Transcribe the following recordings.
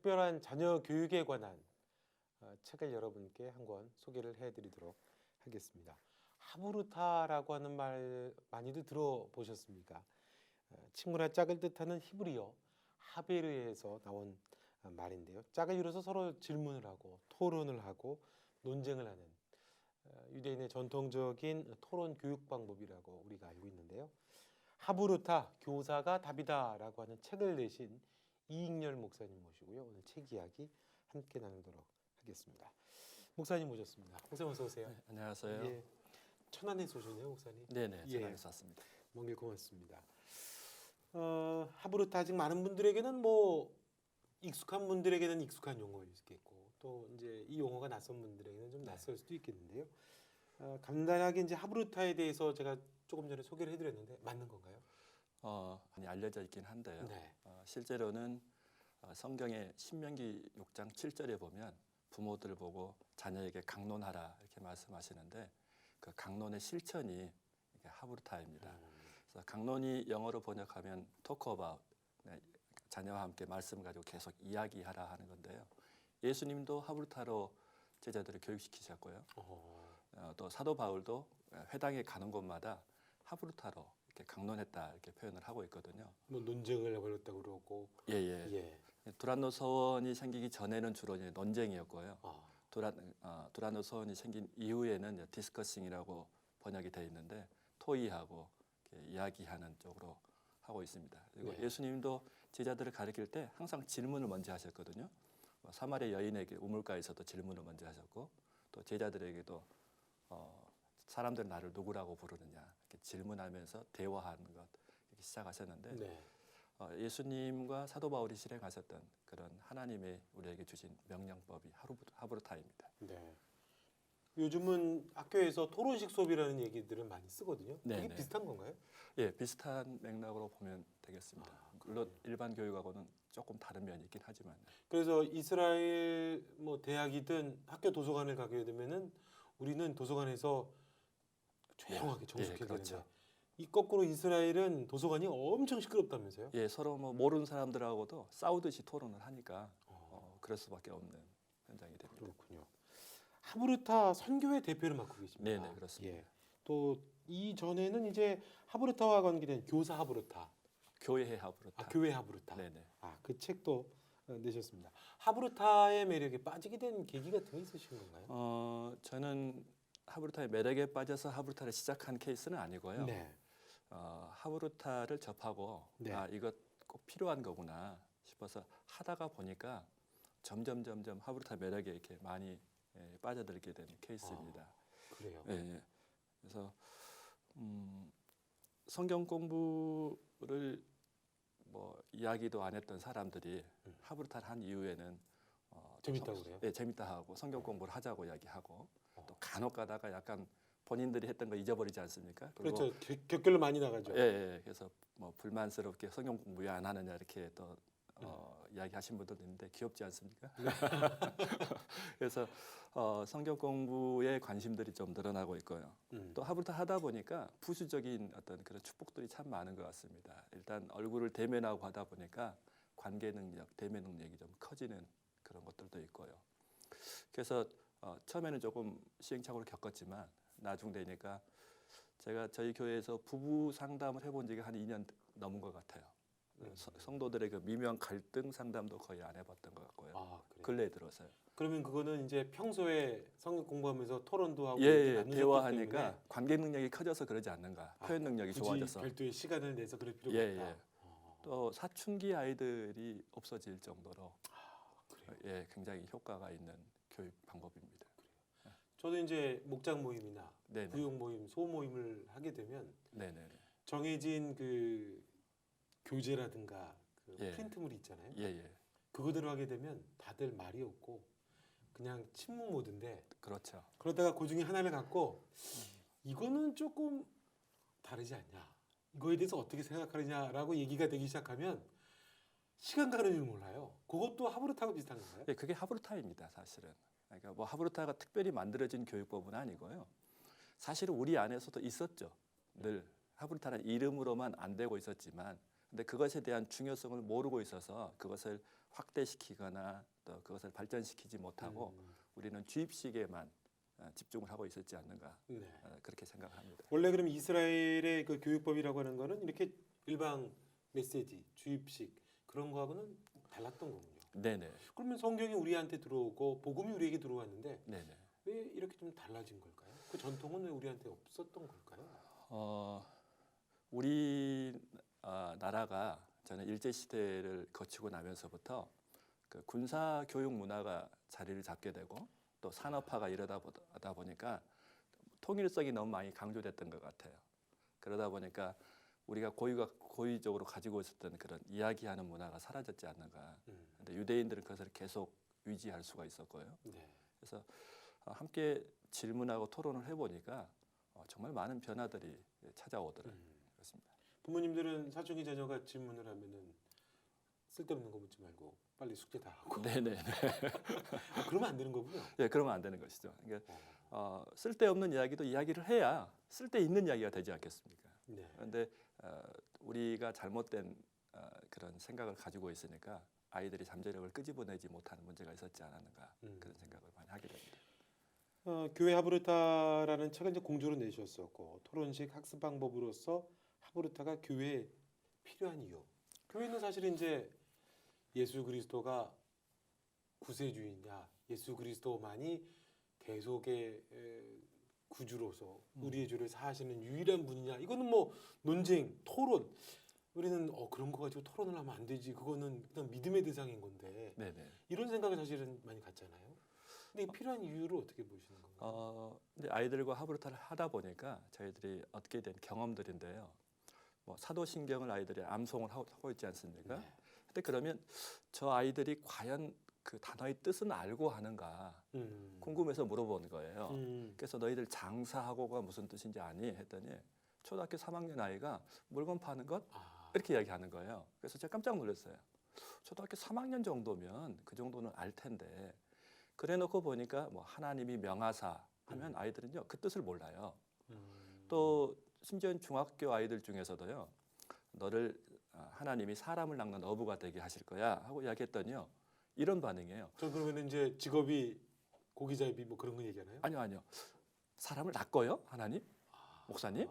특별한 자녀 교육에 관한 책을 여러분께 한 권 소개를 해드리도록 하겠습니다. 하브루타라고 하는 말 많이들 들어보셨습니까? 친구나 짝을 뜻하는 히브리어 하베르에서 나온 말인데요. 짝을 이뤄서 서로 질문을 하고 토론을 하고 논쟁을 하는 유대인의 전통적인 토론 교육 방법이라고 우리가 알고 있는데요. 하브루타 교사가 답이다라고 하는 책을 내신 이익렬 목사님 모시고요. 오늘 책 이야기 함께 나누도록 하겠습니다. 목사님 모셨습니다. 목사님 어서 오세요. 네, 안녕하세요. 예, 천안에서 오셨네요, 목사님. 네네, 예, 천안에서 왔습니다. 먼 길 고맙습니다. 하브루타 아직 많은 분들에게는 뭐 익숙한 분들에게는 익숙한 용어일 수 있겠고 또 이제 이 용어가 낯선 분들에게는 좀 낯설 수도 있겠는데요. 간단하게 이제 하브루타에 대해서 제가 조금 전에 소개를 해드렸는데 맞는 건가요? 많이 알려져 있긴 한데요. 네. 실제로는 성경의 신명기 6장 7절에 보면 부모들 보고 자녀에게 강론하라 이렇게 말씀하시는데 그 강론의 실천이 이게 하브루타입니다. 그래서 강론이 영어로 번역하면 talk about, 자녀와 함께 말씀 가지고 계속 이야기하라 하는 건데요. 예수님도 하브루타로 제자들을 교육시키셨고요. 또 사도 바울도 회당에 가는 곳마다 하브루타로 이렇게 강론했다 이렇게 표현을 하고 있거든요. 뭐 논쟁을 벌였다고 그러고. 예. 두란노 서원이 생기기 전에는 주로 이제 논쟁이었고요. 두란노 서원이 생긴 이후에는 이제 디스커싱이라고 번역이 되어 있는데 토의하고 이렇게 이야기하는 쪽으로 하고 있습니다. 그리고 네. 예수님도 제자들을 가르칠 때 항상 질문을 먼저 하셨거든요. 사마리아 여인에게 우물가에서도 질문을 먼저 하셨고 또 제자들에게도 사람들 나를 누구라고 부르느냐 이렇게 질문하면서 대화하는 것 이렇게 시작하셨는데 네. 예수님과 사도 바울이 실행하셨던 그런 하나님의 우리에게 주신 명령법이 하브루타입니다. 네. 요즘은 학교에서 토론식 수업이라는 얘기들을 많이 쓰거든요. 그게 네네. 비슷한 건가요? 예, 비슷한 맥락으로 보면 되겠습니다. 물론 일반 교육하고는 조금 다른 면이 있긴 하지만. 그래서 이스라엘 뭐 대학이든 학교 도서관을 가게 되면은 우리는 도서관에서 조용하게 정숙해야 그렇죠. 되는데 이 거꾸로 이스라엘은 도서관이 엄청 시끄럽다면서요? 예, 서로 뭐 모르는 사람들하고도 싸우듯이 토론을 하니까 그럴 수밖에 없는 현장이 됩니다. 그렇군요. 하브루타 선교회 대표를 맡고 계십니다. 네네, 그렇습니다. 예. 또 이전에는 이제 하브루타와 관계된 교사 하브루타, 교회 하브루타. 교회 하브루타. 네네. 그 책도 내셨습니다. 하브루타의 매력에 빠지게 된 계기 같은 게 있으신 건가요? 저는 하브루타의 매력에 빠져서 하브루타를 시작한 케이스는 아니고요. 네. 하브루타를 접하고 네. 이것 꼭 필요한 거구나 싶어서 하다가 보니까 점점 하브루타 매력에 이렇게 많이 빠져들게 된 케이스입니다. 그래요. 예. 그래서 성경 공부를 뭐 이야기도 안 했던 사람들이 하브루타를 한 이후에는 재밌다고 그래요? 예, 재밌다 하고 성경 공부를 하자고 이야기하고 또 간혹 가다가 약간 본인들이 했던 거 잊어버리지 않습니까? 그리고 그렇죠. 격결로 많이 나가죠. 예. 그래서 뭐 불만스럽게 성경 공부 왜 안 하느냐 이렇게 또 이야기하신 분들도 있는데 귀엽지 않습니까? 그래서 성경 공부에 관심들이 좀 늘어나고 있고요. 또 하브루타 하다 보니까 부수적인 어떤 그런 축복들이 참 많은 것 같습니다. 일단 얼굴을 대면하고 하다 보니까 관계 능력, 대면 능력이 좀 커지는 그런 것들도 있고요. 그래서 처음에는 조금 시행착오를 겪었지만 나중 되니까 제가 저희 교회에서 부부 상담을 해본 지가 한 2년 넘은 것 같아요. 성도들의 그 미묘한 갈등 상담도 거의 안 해봤던 것 같고요. 그래요? 근래에 들어서요. 그러면 그거는 이제 평소에 성경 공부하면서 토론도 하고 예, 나누셨기 대화하니까 때문에 관계 능력이 커져서 그러지 않는가. 표현 능력이 굳이 좋아져서. 별도의 시간을 내서 그럴 필요가 없다. 또 사춘기 아이들이 없어질 정도로 그래요? 굉장히 효과가 있는 교육 방법입니다. 저도 이제 목장 모임이나 네네. 부용 모임, 소 모임을 하게 되면 네네. 정해진 그 교재라든가 그 예. 프린트물이 있잖아요. 예. 그거대로 하게 되면 다들 말이 없고 그냥 침묵 모드인데 그렇죠. 그러다가 그 중에 하나를 갖고 이거는 조금 다르지 않냐, 이거에 대해서 어떻게 생각하느냐라고 얘기가 되기 시작하면 시간 가는 줄 몰라요. 그것도 하브루타하고 비슷한 건가요? 예, 그게 하브루타입니다, 사실은. 그러니까 뭐 하브루타가 특별히 만들어진 교육법은 아니고요. 사실은 우리 안에서도 있었죠. 늘 하브루타는 이름으로만 안 되고 있었지만 근데 그것에 대한 중요성을 모르고 있어서 그것을 확대시키거나 또 그것을 발전시키지 못하고 우리는 주입식에만 집중을 하고 있었지 않는가 네. 그렇게 생각을 합니다. 원래 그럼 이스라엘의 그 교육법이라고 하는 거는 이렇게 일방 메시지, 주입식 그런 거하고는 달랐던 거군요. 네네. 그러면 성경이 우리한테 들어오고 복음이 우리에게 들어왔는데 네네. 왜 이렇게 좀 달라진 걸까요? 그 전통은 왜 우리한테 없었던 걸까요? 우리 나라가 저는 일제 시대를 거치고 나면서부터 그 군사 교육 문화가 자리를 잡게 되고 또 산업화가 이러다 보니까 통일성이 너무 많이 강조됐던 것 같아요. 그러다 보니까 우리가 고유적으로 가지고 있었던 그런 이야기하는 문화가 사라졌지 않는가. 근데 유대인들은 그것을 계속 유지할 수가 있었고요. 네. 그래서 함께 질문하고 토론을 해보니까 정말 많은 변화들이 찾아오더라고요. 그렇습니다. 부모님들은 사춘기 자녀가 질문을 하면은 쓸데없는 거 묻지 말고 빨리 숙제 다 하고. 네네. 그러면 안 되는 거군요. 예, 그러면 안 되는 것이죠. 그러니까 쓸데없는 이야기도 이야기를 해야 쓸데 있는 이야기가 되지 않겠습니까? 네. 그런데 우리가 잘못된 그런 생각을 가지고 있으니까 아이들이 잠재력을 끄집어내지 못하는 문제가 있었지 않았는가 그런 생각을 많이 하게 됩니다. 교회 하브르타라는 책을 이제 공조로 내셨었고 토론식 학습 방법으로서 하브르타가 교회에 필요한 이유. 교회는 사실은 이제 예수 그리스도가 구세주이냐, 예수 그리스도만이 대속의 구주로서 우리의 죄를 사하시는 유일한 분이냐. 이거는 뭐 논쟁, 토론. 우리는 그런 거 가지고 토론을 하면 안 되지. 그거는 그냥 믿음의 대상인 건데. 네네. 이런 생각을 사실은 많이 갖잖아요. 근데 필요한 이유를 어떻게 보시는 건가요? 근데 아이들과 하브르타를 하다 보니까 저희들이 얻게 된 경험들인데요. 뭐 사도신경을 아이들이 암송을 하고 있지 않습니까? 네. 근데 그러면 저 아이들이 과연 그 단어의 뜻은 알고 하는가 궁금해서 물어보는 거예요. 그래서 너희들 장사하고가 무슨 뜻인지 아니? 했더니 초등학교 3학년 아이가 물건 파는 것 이렇게 이야기하는 거예요. 그래서 제가 깜짝 놀랐어요. 초등학교 3학년 정도면 그 정도는 알 텐데 그래 놓고 보니까 뭐 하나님이 명하사 하면 아이들은요 그 뜻을 몰라요. 또 심지어 중학교 아이들 중에서도요 너를 하나님이 사람을 낚는 어부가 되게 하실 거야 하고 이야기했더니요 이런 반응이에요. 저 그러면 이제 직업이 고기잡이 뭐 그런 거 얘기하나요? 아니요. 사람을 낚어요? 하나님? 목사님?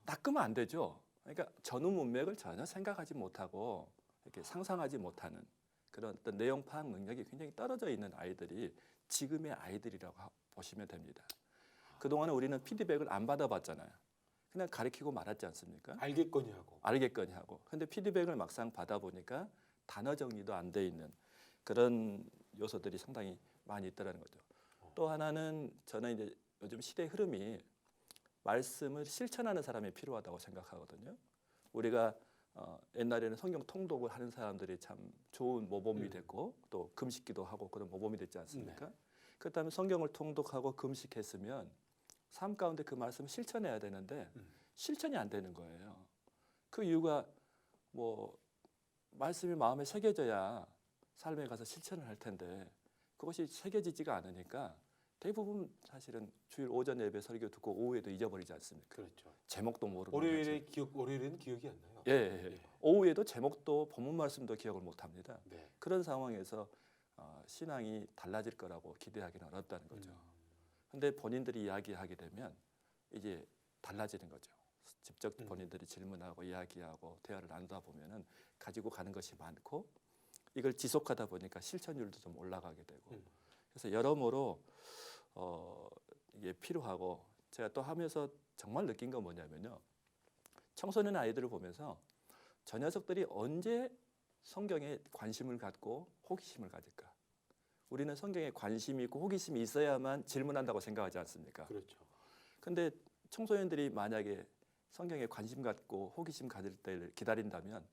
낚으면 안 되죠. 그러니까 전후 문맥을 전혀 생각하지 못하고 이렇게 상상하지 못하는 그런 어떤 내용 파악 능력이 굉장히 떨어져 있는 아이들이 지금의 아이들이라고 보시면 됩니다. 그동안에 우리는 피드백을 안 받아봤잖아요. 그냥 가르치고 말았지 않습니까? 알겠거니 하고. 알겠거니 하고. 근데 피드백을 막상 받아보니까 단어 정리도 안 돼 있는 그런 요소들이 상당히 많이 있다는 거죠. 또 하나는 저는 이제 요즘 시대 흐름이 말씀을 실천하는 사람이 필요하다고 생각하거든요. 우리가 옛날에는 성경 통독을 하는 사람들이 참 좋은 모범이 됐고 또 금식기도 하고 그런 모범이 됐지 않습니까? 그렇다면 성경을 통독하고 금식했으면 삶 가운데 그 말씀을 실천해야 되는데 실천이 안 되는 거예요. 그 이유가 뭐 말씀이 마음에 새겨져야 삶에 가서 실천을 할 텐데 그것이 새겨지지가 않으니까 대부분 사실은 주일 오전 예배 설교 듣고 오후에도 잊어버리지 않습니까? 그렇죠. 제목도 모르는 월요일에는 기억이 안 나요. 예. 오후에도 제목도 본문 말씀도 기억을 못 합니다. 네. 그런 상황에서 신앙이 달라질 거라고 기대하기는 어렵다는 거죠. 근데 본인들이 이야기하게 되면 이제 달라지는 거죠. 직접 본인들이 질문하고 이야기하고 대화를 나누다 보면은 가지고 가는 것이 많고 이걸 지속하다 보니까 실천율도 좀 올라가게 되고 그래서 여러모로 이게 필요하고 제가 또 하면서 정말 느낀 건 뭐냐면요. 청소년 아이들을 보면서 저 녀석들이 언제 성경에 관심을 갖고 호기심을 가질까? 우리는 성경에 관심이 있고 호기심이 있어야만 질문한다고 생각하지 않습니까? 그렇죠. 근데 청소년들이 만약에 성경에 관심 갖고 호기심 가질 때를 기다린다면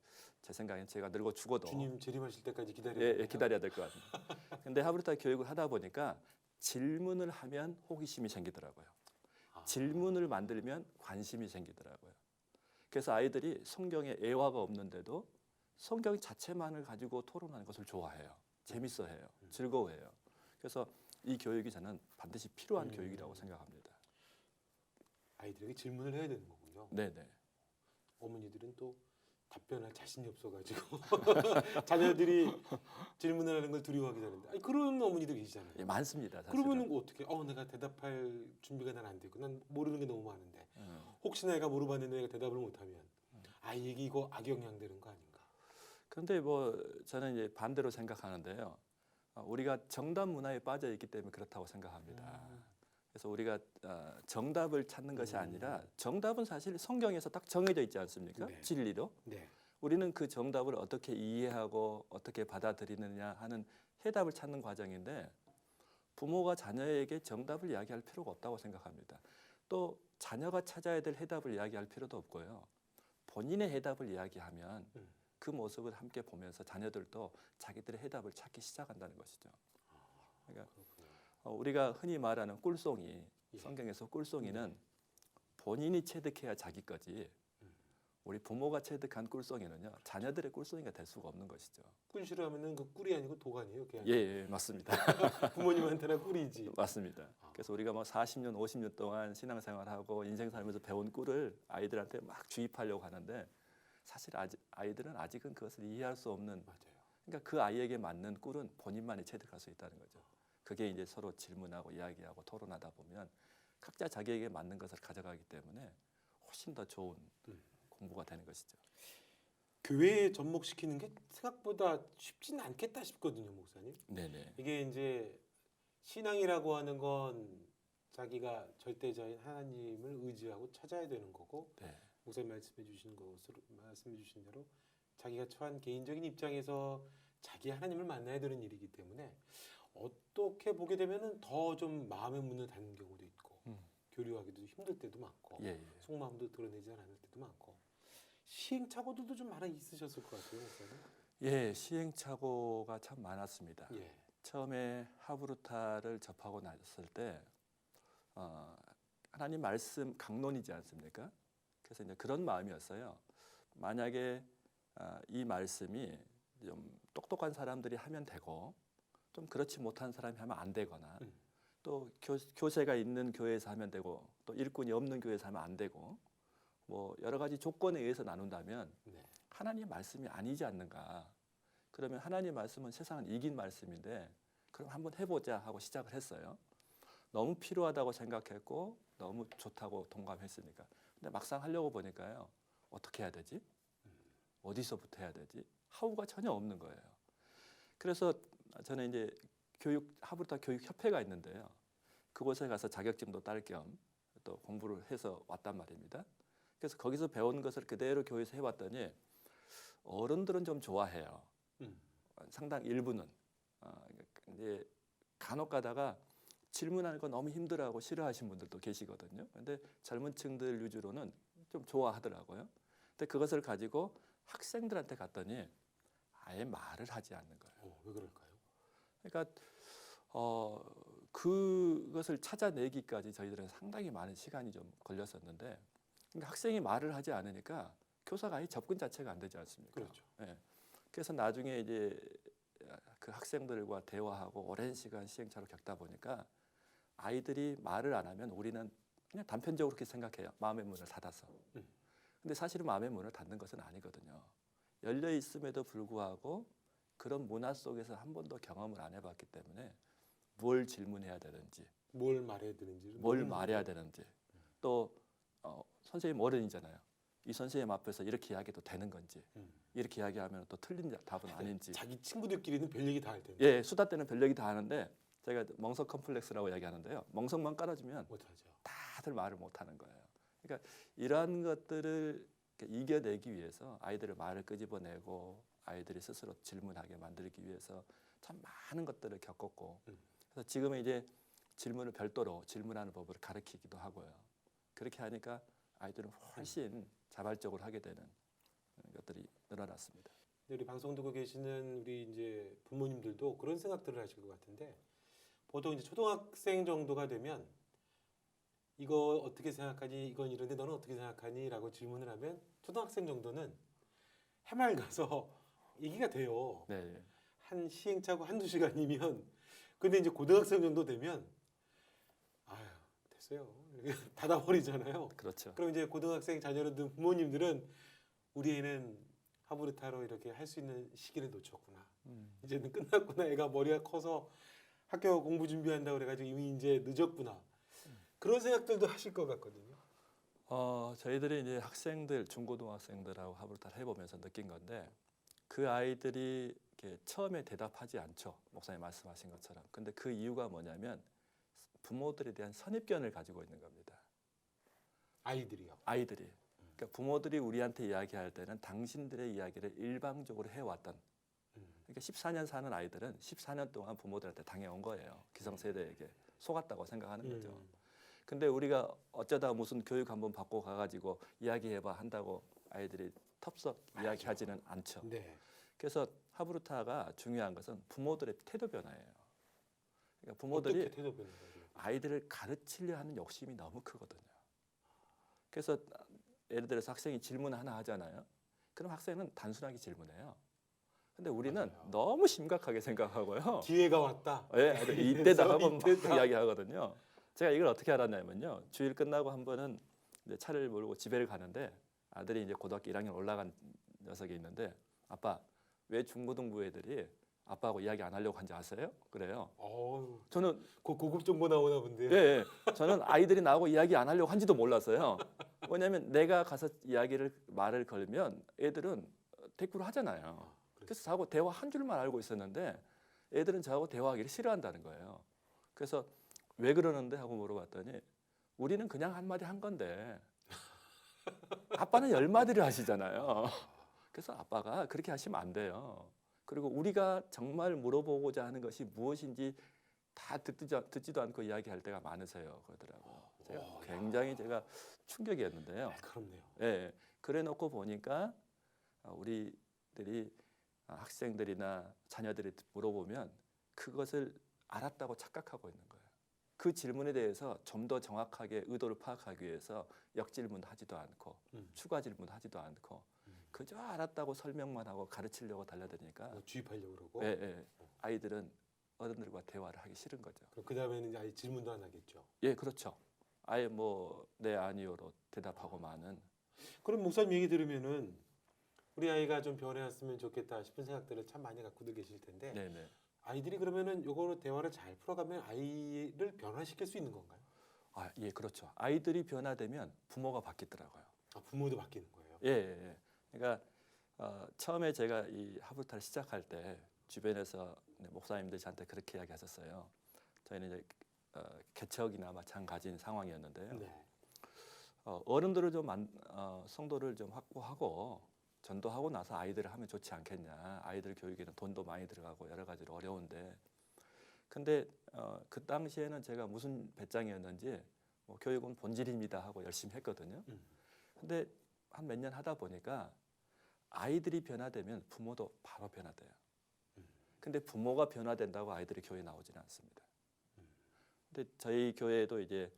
제 생각엔 제가 늙어 죽어도 주님 재림하실 때까지 기다려야 예, 기다려야 될 것 같아요. 근데 하브르타 교육을 하다 보니까 질문을 하면 호기심이 생기더라고요. 질문을 만들면 관심이 생기더라고요. 그래서 아이들이 성경에 애화가 없는데도 성경 자체만을 가지고 토론하는 것을 좋아해요. 재밌어해요. 즐거워해요. 그래서 이 교육이 저는 반드시 필요한 교육이라고 생각합니다. 아이들에게 질문을 해야 되는 거군요. 네네. 어머니들은 또 답변할 자신이 없어가지고 자녀들이 질문을 하는 걸 두려워하기 전인데 아니, 그런 어머니도 계시잖아요. 예, 많습니다. 사실은. 그러면은 어떻게? 내가 대답할 준비가 난 안 되고 난 모르는 게 너무 많은데 음. 혹시나 내가 물어봤는데 내가 대답을 못하면 이게 이거 악영향 되는 거 아닌가? 그런데 뭐 저는 이제 반대로 생각하는데요. 우리가 정답 문화에 빠져 있기 때문에 그렇다고 생각합니다. 그래서 우리가 정답을 찾는 것이 아니라 정답은 사실 성경에서 딱 정해져 있지 않습니까? 네. 진리로. 네. 우리는 그 정답을 어떻게 이해하고 어떻게 받아들이느냐 하는 해답을 찾는 과정인데 부모가 자녀에게 정답을 이야기할 필요가 없다고 생각합니다. 또 자녀가 찾아야 될 해답을 이야기할 필요도 없고요. 본인의 해답을 이야기하면 그 모습을 함께 보면서 자녀들도 자기들의 해답을 찾기 시작한다는 것이죠. 그러니까 우리가 흔히 말하는 꿀송이, 예. 성경에서 꿀송이는 본인이 체득해야 자기 거지. 우리 부모가 체득한 꿀송이는요, 자녀들의 꿀송이가 될 수가 없는 것이죠. 꿀 싫어하면은 그 꿀이 아니고 도가니예요. 그냥. 예, 맞습니다. 부모님한테는 꿀이지. 맞습니다. 그래서 우리가 뭐 40년, 50년 동안 신앙생활하고 인생 살면서 배운 꿀을 아이들한테 막 주입하려고 하는데 사실 아이들은 아직은 그것을 이해할 수 없는. 맞아요. 그러니까 그 아이에게 맞는 꿀은 본인만이 체득할 수 있다는 거죠. 그게 이제 서로 질문하고 이야기하고 토론하다 보면 각자 자기에게 맞는 것을 가져가기 때문에 훨씬 더 좋은 공부가 되는 것이죠. 교회에 접목시키는 게 생각보다 쉽지는 않겠다 싶거든요, 목사님. 네네. 이게 이제 신앙이라고 하는 건 자기가 절대자인 하나님을 의지하고 찾아야 되는 거고, 네. 목사님 말씀해 주신 대로 자기가 처한 개인적인 입장에서 자기 하나님을 만나야 되는 일이기 때문에 어떻게 보게 되면은 더 좀 마음의 문을 닫는 경우도 있고 교류하기도 힘들 때도 많고 예, 예. 속마음도 드러내지 않을 때도 많고 시행착오들도 좀 많이 있으셨을 것 같아요, 목사님. 예, 시행착오가 참 많았습니다. 예. 처음에 하브루타를 접하고 났을 때 하나님 말씀 강론이지 않습니까? 그래서 이제 그런 마음이었어요. 만약에 이 말씀이 좀 똑똑한 사람들이 하면 되고 좀 그렇지 못한 사람이 하면 안 되거나 또 교세가 있는 교회에서 하면 되고 또 일꾼이 없는 교회에서 하면 안 되고 뭐 여러 가지 조건에 의해서 나눈다면 네. 하나님 말씀이 아니지 않는가? 그러면 하나님 말씀은 세상을 이긴 말씀인데 그럼 한번 해보자 하고 시작을 했어요. 너무 필요하다고 생각했고 너무 좋다고 동감했으니까. 근데 막상 하려고 보니까요. 어떻게 해야 되지? 어디서부터 해야 되지? 하우가 전혀 없는 거예요. 그래서 저는 이제 하브루타 교육협회가 있는데요. 그곳에 가서 자격증도 딸 겸 또 공부를 해서 왔단 말입니다. 그래서 거기서 배운 것을 그대로 교회에서 해봤더니 어른들은 좀 좋아해요. 상당 일부는 이제 간혹 가다가 질문하는 거 너무 힘들어하고 싫어하시는 분들도 계시거든요. 근데 젊은 층들 위주로는 좀 좋아하더라고요. 근데 그것을 가지고 학생들한테 갔더니 아예 말을 하지 않는 거예요. 왜 그럴까요? 그러니까 그것을 찾아내기까지 저희들은 상당히 많은 시간이 좀 걸렸었는데 그러니까 학생이 말을 하지 않으니까 교사가 아예 접근 자체가 안 되지 않습니까? 그렇죠. 예. 그래서 나중에 이제 그 학생들과 대화하고 오랜 시간 시행착오를 겪다 보니까 아이들이 말을 안 하면 우리는 그냥 단편적으로 그렇게 생각해요. 마음의 문을 닫아서. 근데 사실은 마음의 문을 닫는 것은 아니거든요. 열려 있음에도 불구하고 그런 문화 속에서 한 번도 경험을 안 해봤기 때문에 뭘 질문해야 되는지, 뭘 말해야 되는지, 뭘 말해야 되는지, 또 선생님 어른이잖아요. 이 선생님 앞에서 이렇게 이야기해도 되는 건지, 이렇게 이야기하면 또 틀린 답은 아닌지. 자기 친구들끼리는 별 얘기 다 할 텐데. 예, 수다 때는 별 얘기 다 하는데 제가 멍석 컴플렉스라고 이야기하는데요. 멍석만 깔아주면 못하죠. 다들 말을 못하는 거예요. 그러니까 이러한 것들을 이겨내기 위해서 아이들의 말을 끄집어내고 아이들이 스스로 질문하게 만들기 위해서 참 많은 것들을 겪었고 그래서 지금은 이제 질문을 별도로 질문하는 법을 가르치기도 하고요. 그렇게 하니까 아이들은 훨씬 자발적으로 하게 되는 것들이 늘어났습니다. 우리 방송 듣고 계시는 우리 이제 부모님들도 그런 생각들을 하실 것 같은데 보통 이제 초등학생 정도가 되면 이거 어떻게 생각하니? 이건 이런데 너는 어떻게 생각하니? 라고 질문을 하면 초등학생 정도는 해맑아서 얘기가 돼요. 네. 한 시행착오 한두 시간이면 근데 이제 고등학생 정도 되면 아유 됐어요. 이렇게 닫아버리잖아요. 그렇죠. 그럼 이제 고등학생 자녀들 부모님들은 우리 애는 하브르타로 이렇게 할 수 있는 시기를 놓쳤구나. 이제는 끝났구나. 애가 머리가 커서 학교 공부 준비한다고 그래가지고 이미 이제 늦었구나. 그런 생각들도 하실 것 같거든요. 저희들이 이제 학생들, 중고등학생들하고 하브르타를 해보면서 느낀 건데 그 아이들이 이렇게 처음에 대답하지 않죠. 목사님 말씀하신 것처럼. 근데 그 이유가 뭐냐면 부모들에 대한 선입견을 가지고 있는 겁니다. 아이들이요. 아이들이. 그러니까 부모들이 우리한테 이야기할 때는 당신들의 이야기를 일방적으로 해왔던. 그러니까 14년 사는 아이들은 14년 동안 부모들한테 당해온 거예요. 기성세대에게 속았다고 생각하는 거죠. 근데 우리가 어쩌다 무슨 교육 한번 받고 가가지고 이야기해봐 한다고 아이들이 텁썩 이야기하지는 않죠. 네. 그래서 하브르타가 중요한 것은 부모들의 태도 변화예요. 그러니까 부모들이 어떻게 태도 변화가 아이들을 가르치려 하는 욕심이 너무 크거든요. 그래서 예를 들어서 학생이 질문 하나 하잖아요. 그럼 학생은 단순하게 질문해요. 근데 우리는 맞아요. 너무 심각하게 생각하고요. 기회가 왔다. 예, 이때다 하고 막 이때다. 이야기하거든요. 제가 이걸 어떻게 알았냐면요. 주일 끝나고 한 번은 이제 차를 몰고 집에를 가는데 아들이 이제 고등학교 1학년 올라간 녀석이 있는데 아빠 왜 중고등부 애들이 아빠하고 이야기 안 하려고 한지 아세요? 그래요. 어우, 저는 고급 정보 나오나 본데요. 예, 저는 아이들이 나하고 이야기 안 하려고 한지도 몰랐어요. 왜냐하면 내가 가서 말을 걸면 애들은 대꾸를 하잖아요. 그래서 저하고 대화 한 줄만 알고 있었는데 애들은 저하고 대화하기를 싫어한다는 거예요. 그래서 왜 그러는데 하고 물어봤더니 우리는 그냥 한마디 한 건데 아빠는 10마디를 하시잖아요. 그래서 아빠가 그렇게 하시면 안 돼요. 그리고 우리가 정말 물어보고자 하는 것이 무엇인지 다 듣지도 않고 이야기할 때가 많으세요. 그러더라고요. 제가 충격이었는데요. 그렇네요. 예, 그래 놓고 보니까 우리들이 학생들이나 자녀들이 물어보면 그것을 알았다고 착각하고 있는 거예요. 그 질문에 대해서 좀 더 정확하게 의도를 파악하기 위해서 역질문하지도 않고 추가 질문하지도 않고 그저 알았다고 설명만 하고 가르치려고 달려드니까 주입하려고 그러고. 아이들은 어른들과 대화를 하기 싫은 거죠. 그럼 그 다음에는 이제 아예 질문도 안 하겠죠. 예, 그렇죠. 아예 뭐 네 아니요로 대답하고 마는. 그럼 목사님 얘기 들으면은 우리 아이가 좀 변해왔으면 좋겠다 싶은 생각들을 참 많이 갖고들 계실 텐데 네네. 아이들이 그러면은 요거로 대화를 잘 풀어가면 아이를 변화시킬 수 있는 건가요? 예, 그렇죠. 아이들이 변화되면 부모가 바뀌더라고요. 부모도 바뀌는 거예요. 예. 그러니까 처음에 제가 이 하브르타를 시작할 때 주변에서 목사님들이 저한테 그렇게 이야기하셨어요. 저희는 이제 개척이나 마찬가지인 상황이었는데요. 네. 어른들을 좀 성도를 좀 확보하고 전도하고 나서 아이들을 하면 좋지 않겠냐. 아이들 교육에는 돈도 많이 들어가고 여러 가지로 어려운데. 근데 그 당시에는 제가 무슨 배짱이었는지 뭐 교육은 본질입니다 하고 열심히 했거든요. 근데 한 몇 년 하다 보니까 아이들이 변화되면 부모도 바로 변화돼요. 근데 부모가 변화된다고 아이들이 교회에 나오지는 않습니다. 근데 저희 교회에도 이제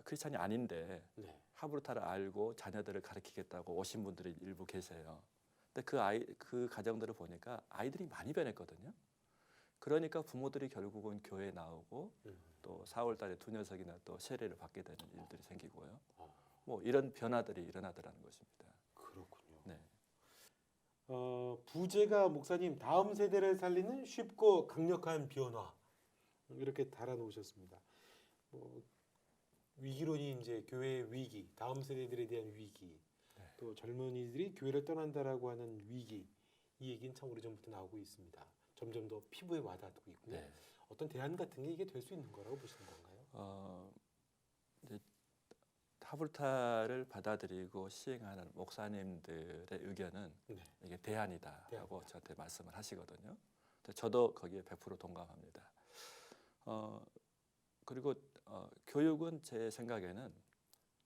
크리스찬이 아닌데 네. 하브르타를 알고 자녀들을 가르치겠다고 오신 분들이 일부 계세요. 근데 그 가정들을 보니까 아이들이 많이 변했거든요. 그러니까 부모들이 결국은 교회에 나오고 또 4월달에 2녀석이나 또 세례를 받게 되는 일들이 생기고요. 뭐 이런 변화들이 일어나더라는 것입니다. 그렇군요. 네. 부제가 목사님 다음 세대를 살리는 쉽고 강력한 변화 이렇게 달아놓으셨습니다. 위기론이 이제 교회의 위기, 다음 세대들에 대한 위기, 또 젊은이들이 교회를 떠난다라고 하는 위기, 이 얘기는 참 오래전부터 나오고 있습니다. 점점 더 피부에 와닿고 있고요. 네. 어떤 대안 같은 게 이게 될 수 있는 거라고 보시는 건가요? 이제 하브르타를 받아들이고 시행하는 목사님들의 의견은 이게 대안이다라고 저한테 말씀을 하시거든요. 저도 거기에 100% 동감합니다. 그리고 교육은 제 생각에는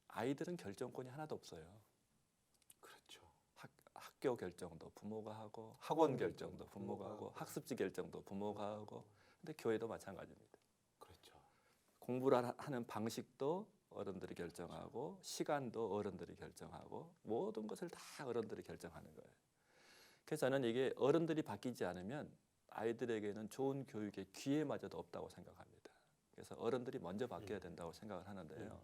아이들은 결정권이 하나도 없어요. 그렇죠. 학교 결정도 부모가 하고 학원 결정도 부모가 하고 학습지 결정도 부모가 하고 근데 교회도 마찬가지입니다. 그렇죠. 공부를 하는 방식도 어른들이 결정하고 시간도 어른들이 결정하고 모든 것을 다 어른들이 결정하는 거예요. 그래서 저는 이게 어른들이 바뀌지 않으면 아이들에게는 좋은 교육의 기회마저도 없다고 생각합니다. 그래서 어른들이 먼저 바뀌어야 된다고 생각을 하는데요.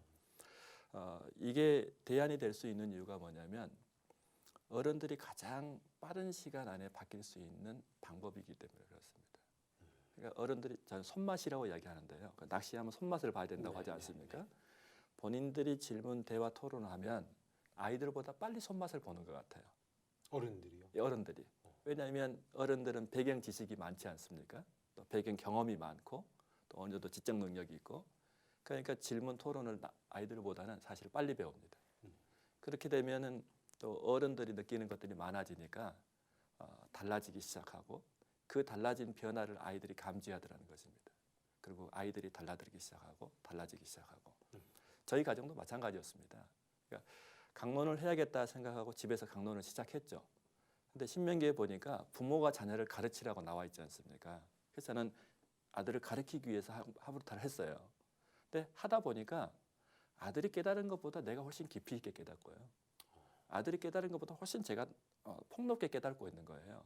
이게 대안이 될 수 있는 이유가 뭐냐면 어른들이 가장 빠른 시간 안에 바뀔 수 있는 방법이기 때문에 그렇습니다. 그러니까 어른들이 저는 손맛이라고 이야기하는데요. 그러니까 낚시하면 손맛을 봐야 된다고 하지 않습니까? 본인들이 질문, 대화, 토론을 하면 아이들보다 빨리 손맛을 보는 것 같아요. 어른들이요. 이 어른들이. 왜냐하면 어른들은 배경 지식이 많지 않습니까? 또 배경 경험이 많고 또 어느 정도 지적 능력이 있고 그러니까 질문, 토론을 아이들보다는 사실 빨리 배웁니다. 그렇게 되면은 또 어른들이 느끼는 것들이 많아지니까 달라지기 시작하고 그 달라진 변화를 아이들이 감지하더라는 것입니다. 그리고 아이들이 달라들기 시작하고 달라지기 시작하고 저희 가정도 마찬가지였습니다. 그러니까 강론을 해야겠다 생각하고 집에서 강론을 시작했죠. 근데 신명기에 보니까 부모가 자녀를 가르치라고 나와 있지 않습니까? 그래서 저는 아들을 가르치기 위해서 하브루타를 했어요. 근데 하다 보니까 아들이 깨달은 것보다 내가 훨씬 깊이 있게 깨닫고요. 아들이 깨달은 것보다 훨씬 제가 폭넓게 깨닫고 있는 거예요.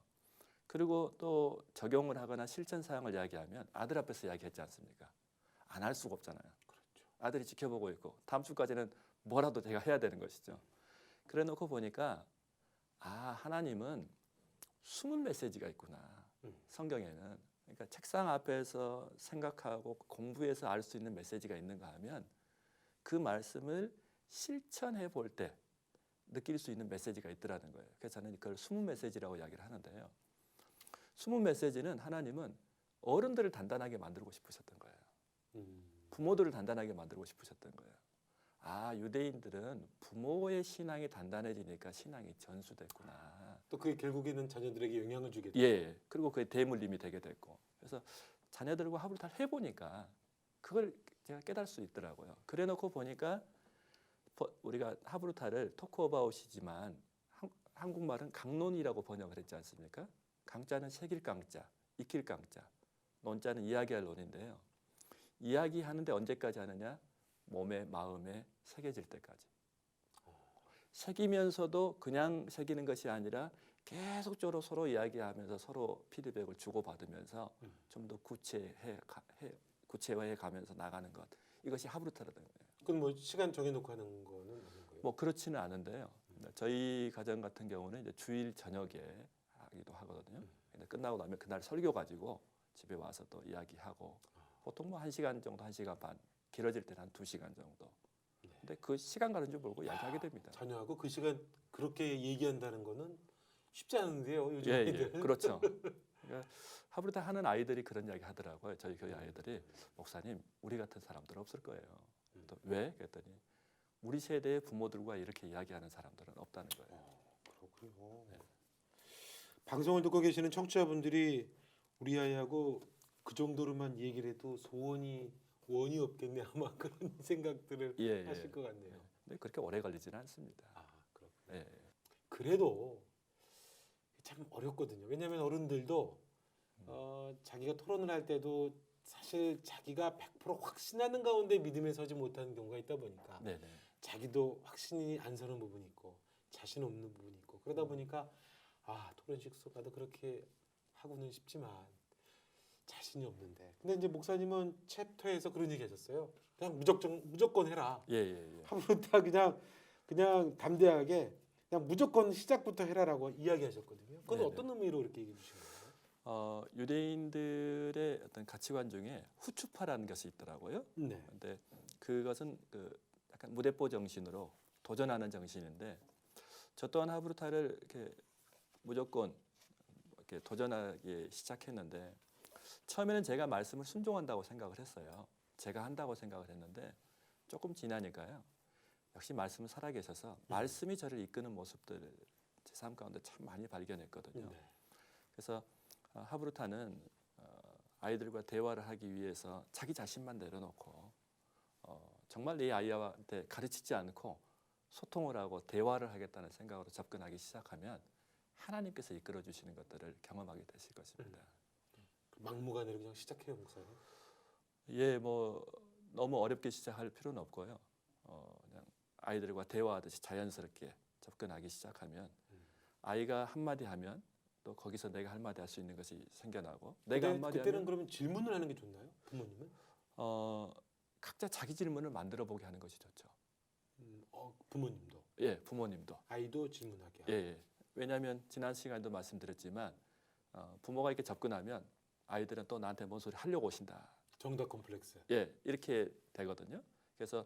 그리고 또 적용을 하거나 실천 사항을 이야기하면 아들 앞에서 이야기했지 않습니까? 안 할 수가 없잖아요. 그렇죠. 아들이 지켜보고 있고 다음 주까지는 뭐라도 제가 해야 되는 것이죠. 그래 놓고 보니까 하나님은 숨은 메시지가 있구나. 성경에는. 그러니까 책상 앞에서 생각하고 공부해서 알 수 있는 메시지가 있는가 하면 그 말씀을 실천해 볼 때 느낄 수 있는 메시지가 있더라는 거예요. 그래서 저는 그걸 숨은 메시지라고 이야기를 하는데요. 숨은 메시지는 하나님은 어른들을 단단하게 만들고 싶으셨던 거예요. 부모들을 단단하게 만들고 싶으셨던 거예요. 유대인들은 부모의 신앙이 단단해지니까 신앙이 전수됐구나. 또 그게 결국에는 자녀들에게 영향을 주게 돼요. 예. 그리고 그게 대물림이 되게 됐고. 그래서 자녀들과 하브루타를 해보니까 그걸 제가 깨달을 수 있더라고요. 그래 놓고 보니까 우리가 하브루타를 토크어바웃이지만 한국말은 강론이라고 번역을 했지 않습니까? 강자는 새길 강자, 익힐 강자, 논자는 이야기할 논인데요. 이야기하는데 언제까지 하느냐? 몸에 마음에 새겨질 때까지. 새기면서도 그냥 새기는 것이 아니라 계속적으로 서로 이야기하면서 서로 피드백을 주고받으면서 좀 더 구체화해 가면서 나가는 것. 이것이 하브루타라는 거예요. 그건 뭐 시간 정해놓고 하는 거는 아닌 거예요? 뭐 그렇지는 않은데요. 저희 가정 같은 경우는 이제 주일 저녁에 하기도 하거든요. 근데 끝나고 나면 그날 설교 가지고 집에 와서 또 이야기하고 보통 뭐 1시간 정도, 1시간 반, 길어질 때는 한 2시간 정도. 근데 그 시간 가는 줄 모르고 이야기하게 됩니다. 자녀하고 그 시간 그렇게 얘기한다는 거는 쉽지 않은데요. 요즘 예, 아이들. 그렇죠. 그러니까 하브루타 하는 아이들이 그런 이야기 하더라고요. 저희 교회 아이들이 목사님, 우리 같은 사람들은 없을 거예요. 또 왜? 그랬더니 우리 세대의 부모들과 이렇게 이야기하는 사람들은 없다는 거예요. 그렇군요. 방송을 듣고 계시는 청취자분들이 우리 아이하고 그 정도로만 얘기를 해도 원이 없겠네 아마 그런 생각들을 하실 것 같네요. 근데 그렇게 오래 걸리지는 않습니다. 그렇군요. 그래도 참 어렵거든요. 왜냐하면 어른들도 자기가 토론을 할 때도 사실 자기가 100% 확신하는 가운데 믿음에 서지 못하는 경우가 있다 보니까 자기도 확신이 안 서는 부분이 있고 자신 없는 부분이 있고 그러다 보니까 토론식 가도 그렇게 하고는 싶지만 자신이 없는데. 근데 이제 목사님은 챕터에서 그런 얘기 하셨어요. 그냥 무조건 해라. 하브루타 그냥 담대하게 그냥 무조건 시작부터 해라라고 이야기하셨거든요. 그건 어떤 의미로 이렇게 얘기해 주신 거예요? 유대인들의 어떤 가치관 중에 후추파라는 것이 있더라고요. 근데 그것은 약간 무대뽀 정신으로 도전하는 정신인데 저 또한 하브루타를 이렇게 무조건 이렇게 도전하기 시작했는데 처음에는 제가 말씀을 순종한다고 생각을 했어요. 제가 한다고 생각을 했는데 조금 지나니까요. 역시 말씀은 살아계셔서 말씀이 저를 이끄는 모습들 제 삶 가운데 참 많이 발견했거든요. 그래서 하브루타는 아이들과 대화를 하기 위해서 자기 자신만 내려놓고 정말 내 아이한테 가르치지 않고 소통을 하고 대화를 하겠다는 생각으로 접근하기 시작하면 하나님께서 이끌어 주시는 것들을 경험하게 되실 것입니다. 막무가내로 그냥 시작해요, 목사님? 뭐 너무 어렵게 시작할 필요는 없고요. 그냥 아이들과 대화하듯이 자연스럽게 접근하기 시작하면 아이가 한마디 하면 또 거기서 내가 한마디 할 수 있는 것이 생겨나고 내가 한마디 그때는 하면 그러면 질문을 하는 게 좋나요? 부모님은? 각자 자기 질문을 만들어 보게 하는 것이 좋죠. 부모님도? 부모님도. 아이도 질문하게 하고. 왜냐하면 지난 시간에도 말씀드렸지만 부모가 이렇게 접근하면 아이들은 또 나한테 뭔 소리 하려고 오신다. 정답 컴플렉스. 예, 이렇게 되거든요. 그래서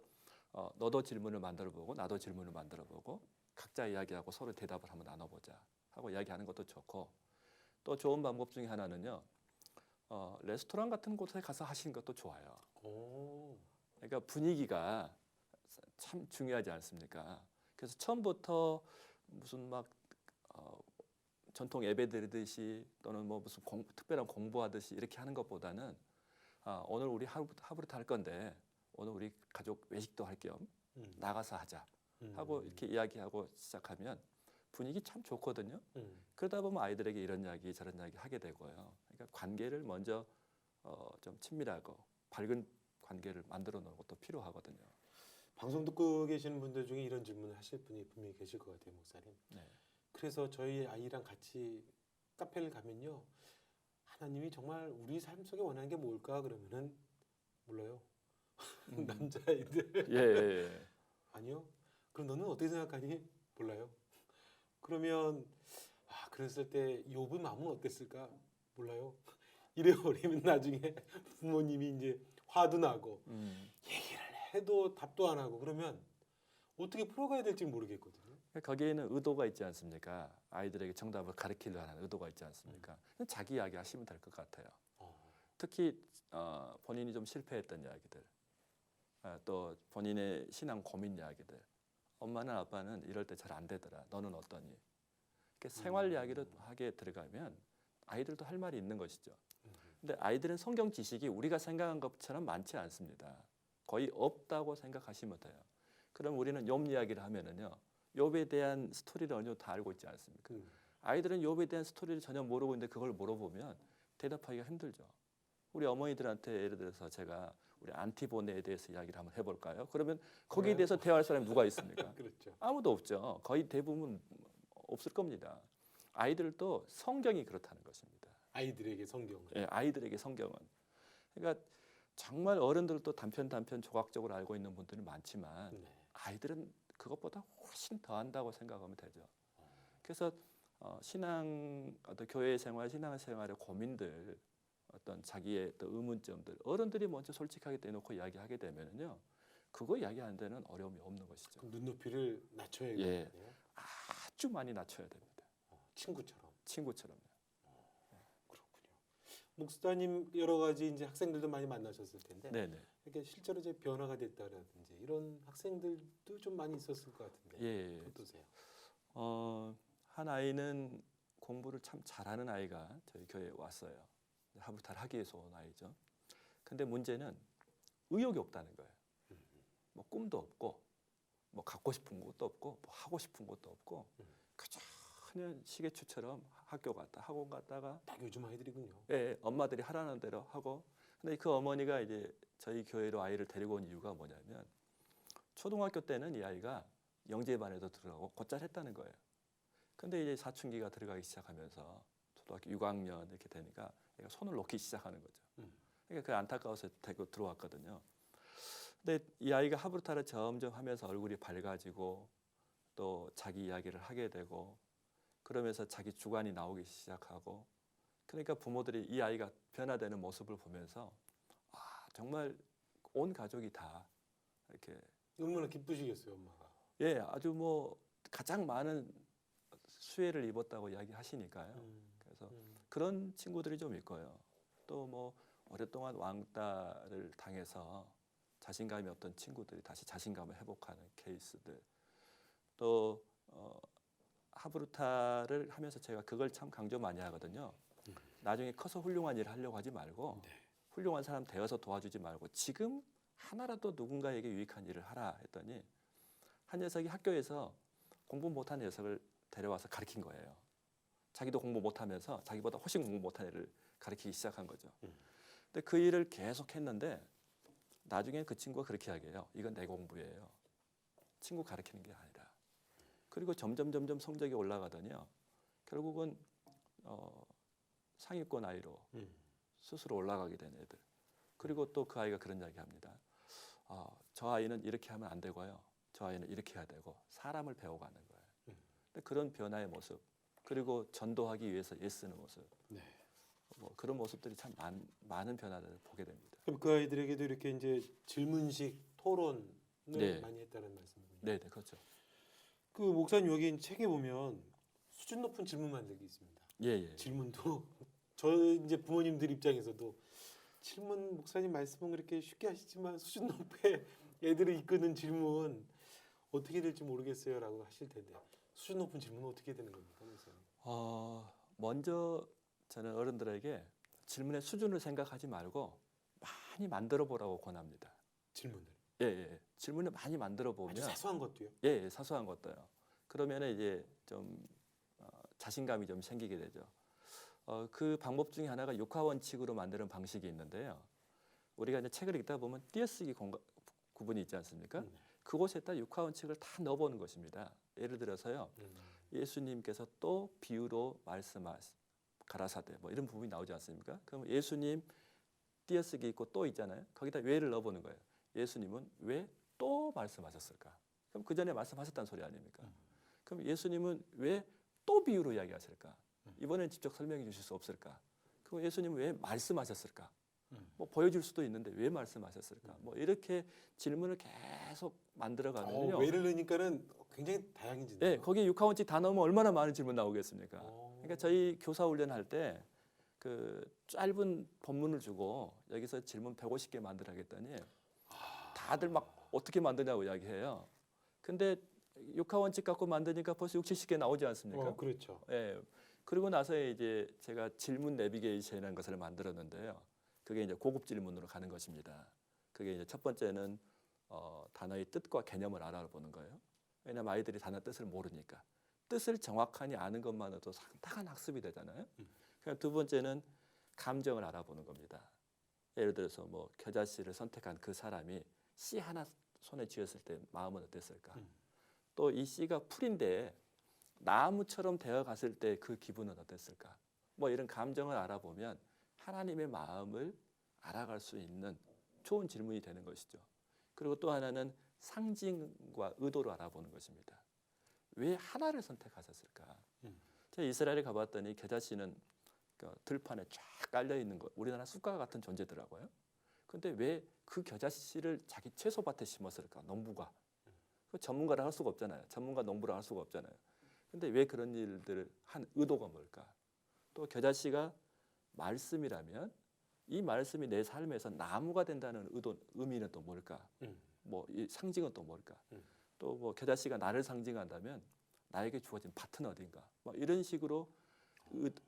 너도 질문을 만들어보고 나도 질문을 만들어보고 각자 이야기하고 서로 대답을 한번 나눠보자 하고 이야기하는 것도 좋고, 또 좋은 방법 중에 하나는요. 레스토랑 같은 곳에 가서 하시는 것도 좋아요. 오. 그러니까 분위기가 참 중요하지 않습니까? 그래서 처음부터 무슨 막 전통 예배 드리듯이 또는 뭐 무슨 특별한 공부하듯이 이렇게 하는 것보다는 오늘 우리 하루부터 할 건데 오늘 우리 가족 외식도 할 겸 나가서 하자 하고 이렇게 이야기하고 시작하면 분위기 참 좋거든요. 그러다 보면 아이들에게 이런 이야기 저런 이야기 하게 되고요. 그러니까 관계를 먼저 좀 친밀하고 밝은 관계를 만들어 놓는 것도 필요하거든요. 방송 듣고 계시는 분들 중에 이런 질문을 하실 분이 분명히 계실 것 같아요, 목사님. 네. 그래서 저희 아이랑 같이 카페를 가면요, 하나님이 정말 우리 삶 속에 원하는 게 뭘까 그러면은 몰라요. 남자아이들. 예, 예, 예. 아니요. 그럼 너는 어떻게 생각하니? 몰라요. 그러면 그랬을 때 욥의 마음은 어땠을까? 몰라요. 이래버리면 나중에 부모님이 이제 화도 나고 얘기를 해도 답도 안 하고 그러면 어떻게 풀어가야 될지 모르겠거든요. 거기에는 의도가 있지 않습니까? 아이들에게 정답을 가르치려 하는 의도가 있지 않습니까? 그냥 자기 이야기 하시면 될 것 같아요. 특히 본인이 좀 실패했던 이야기들, 또 본인의 신앙 고민 이야기들. 엄마는 아빠는 이럴 때 잘 안 되더라. 너는 어떠니? 이렇게 생활 이야기를 하게 들어가면 아이들도 할 말이 있는 것이죠. 근데 아이들은 성경 지식이 우리가 생각한 것처럼 많지 않습니다. 거의 없다고 생각하시면 돼요. 그럼 우리는 욥 이야기를 하면은요, 욥에 대한 스토리를 어느 정도 다 알고 있지 않습니까? 아이들은 욥에 대한 스토리를 전혀 모르고 있는데 그걸 물어보면 대답하기가 힘들죠. 우리 어머니들한테 예를 들어서 제가 우리 안티보네에 대해서 이야기를 한번 해볼까요? 그러면 거기에 대해서 대화할 사람이 누가 있습니까? 그렇죠. 아무도 없죠. 거의 대부분 없을 겁니다. 아이들도 성경이 그렇다는 것입니다. 아이들에게 성경을. 예, 아이들에게 성경은. 그러니까 정말 어른들도 단편 조각적으로 알고 있는 분들이 많지만 네. 아이들은 그것보다 훨씬 더 한다고 생각하면 되죠. 그래서 신앙, 어떤 교회 생활, 신앙 생활의 고민들, 어떤 자기의 또 의문점들, 어른들이 먼저 솔직하게 내놓고 이야기하게 되면은요, 그거 이야기하는 데는 어려움이 없는 것이죠. 그럼 눈높이를 낮춰야겠네요. 예. 아주 많이 낮춰야 됩니다. 친구처럼. 친구처럼요. 그렇군요. 목사님 여러 가지 이제 학생들도 많이 만나셨을 텐데 네네. 이렇게 실제로 이제 변화가 됐다라든지 이런 학생들도 좀 많이 있었을 것 같은데 예. 어떠세요? 한 아이는 공부를 참 잘하는 아이가 저희 교회에 왔어요. 하루탈 하기 위해서 온 아이죠. 근데 문제는 의욕이 없다는 거예요. 뭐 꿈도 없고, 뭐 갖고 싶은 것도 없고, 뭐 하고 싶은 것도 없고, 그저 그냥 시계추처럼 학교 갔다 학원 갔다가 딱 요즘 아이들이군요. 예, 엄마들이 하라는 대로 하고. 근데 그 어머니가 이제 저희 교회로 아이를 데리고 온 이유가 뭐냐면 초등학교 때는 이 아이가 영재반에도 들어가고 곧잘 했다는 거예요. 근데 이제 사춘기가 들어가기 시작하면서 초등학교 6학년 이렇게 되니까 얘가 손을 놓기 시작하는 거죠. 그러니까 그 안타까워서 데리고 들어왔거든요. 근데 이 아이가 하브루타를 점점 하면서 얼굴이 밝아지고 또 자기 이야기를 하게 되고 그러면서 자기 주관이 나오기 시작하고, 그러니까 부모들이 이 아이가 변화되는 모습을 보면서 정말 온 가족이 다 이렇게 얼마나 기쁘시겠어요, 엄마가. 예, 아주 뭐 가장 많은 수혜를 입었다고 이야기하시니까요. 그래서 그런 친구들이 좀 있고요. 또 뭐 오랫동안 왕따를 당해서 자신감이 없던 친구들이 다시 자신감을 회복하는 케이스들. 또 하브루타를 하면서 제가 그걸 참 강조 많이 하거든요. 나중에 커서 훌륭한 일을 하려고 하지 말고 훌륭한 사람 되어서 도와주지 말고 지금 하나라도 누군가에게 유익한 일을 하라 했더니 한 녀석이 학교에서 공부 못하는 녀석을 데려와서 가르친 거예요. 자기도 공부 못하면서 자기보다 훨씬 공부 못한 애를 가르치기 시작한 거죠. 근데 그 일을 계속 했는데 나중에 그 친구가 그렇게 이야기해요. 이건 내 공부예요. 친구 가르치는 게 아니라. 그리고 점점 성적이 올라가더니요. 결국은 상위권 아이로 스스로 올라가게 된 애들. 그리고 또 그 아이가 그런 이야기합니다. 저 아이는 이렇게 하면 안 되고요. 저 아이는 이렇게 해야 되고 사람을 배워가는 거예요. 근데 그런 변화의 모습, 그리고 전도하기 위해서 애쓰는 모습. 네. 뭐 그런 모습들이 참 많은 변화를 보게 됩니다. 그럼 그 아이들에게도 이렇게 이제 질문식 토론을 네. 많이 했다는 말씀이군요. 네, 네, 그렇죠. 그 목사님 여기 책에 보면 수준 높은 질문 만들기 있습니다. 예, 예. 질문도 저 이제 부모님들 입장에서도 질문 목사님 말씀은 그렇게 쉽게 하시지만 수준 높게 애들을 이끄는 질문 어떻게 될지 모르겠어요라고 하실 텐데 수준 높은 질문은 어떻게 되는 겁니까, 목사님? 먼저 저는 어른들에게 질문의 수준을 생각하지 말고 많이 만들어 보라고 권합니다. 질문을 예, 예. 질문을 많이 만들어 아주 보면 사소한 것도요. 예, 예, 사소한 것도요. 그러면 이제 좀 자신감이 좀 생기게 되죠. 그 방법 중에 하나가 육하 원칙으로 만드는 방식이 있는데요. 우리가 이제 책을 읽다 보면 띄어쓰기 구분이 있지 않습니까? 그곳에다 육하 원칙을 다 넣어보는 것입니다. 예를 들어서요, 예수님께서 또 비유로 가라사대 뭐 이런 부분이 나오지 않습니까? 그럼 예수님 띄어쓰기 있고 또 있잖아요. 거기다 왜를 넣어보는 거예요. 예수님은 왜 또 말씀하셨을까? 그럼 그 전에 말씀하셨다는 소리 아닙니까? 그럼 예수님은 왜 또 비유로 이야기하실까? 이번엔 직접 설명해 주실 수 없을까? 그럼 예수님은 왜 말씀하셨을까? 뭐 보여줄 수도 있는데 왜 말씀하셨을까? 뭐 이렇게 질문을 계속 만들어가면요. 왜를 넣으니까는 굉장히 다양해지네요. 네, 거기에 육하원칙 다 넣으면 얼마나 많은 질문 나오겠습니까? 그러니까 저희 교사 훈련할 때 그 짧은 본문을 주고 여기서 질문 150개 만들어야겠다니 다들 막 어떻게 만드냐고 이야기해요. 근데 육하원칙 갖고 만드니까 벌써 60, 70개 나오지 않습니까? 그렇죠. 예. 그리고 나서 이제 제가 질문 내비게이션이라는 것을 만들었는데요. 그게 이제 고급 질문으로 가는 것입니다. 그게 이제 첫 번째는 단어의 뜻과 개념을 알아보는 거예요. 왜냐하면 아이들이 단어 뜻을 모르니까 뜻을 정확하니 아는 것만으로도 상당한 학습이 되잖아요. 그러니까 두 번째는 감정을 알아보는 겁니다. 예를 들어서 뭐 겨자씨를 선택한 그 사람이 씨 하나 손에 쥐었을 때 마음은 어땠을까? 또 이 씨가 풀인데 나무처럼 되어 갔을 때 그 기분은 어땠을까? 뭐 이런 감정을 알아보면 하나님의 마음을 알아갈 수 있는 좋은 질문이 되는 것이죠. 그리고 또 하나는 상징과 의도를 알아보는 것입니다. 왜 하나를 선택하셨을까? 제가 이스라엘에 가봤더니 겨자씨는 그 들판에 쫙 깔려 있는 거, 우리나라 쑥과 같은 존재더라고요. 근데 왜 그 겨자씨를 자기 채소밭에 심었을까? 농부가. 그 전문가를 할 수가 없잖아요. 전문가 농부를 할 수가 없잖아요. 근데 왜 그런 일들을 한 의도가 뭘까? 또 겨자씨가 말씀이라면 이 말씀이 내 삶에서 나무가 된다는 의미는 또 뭘까? 뭐 이 상징은 또 뭘까? 또 뭐 겨자씨가 나를 상징한다면 나에게 주어진 밭은 어딘가? 뭐 이런 식으로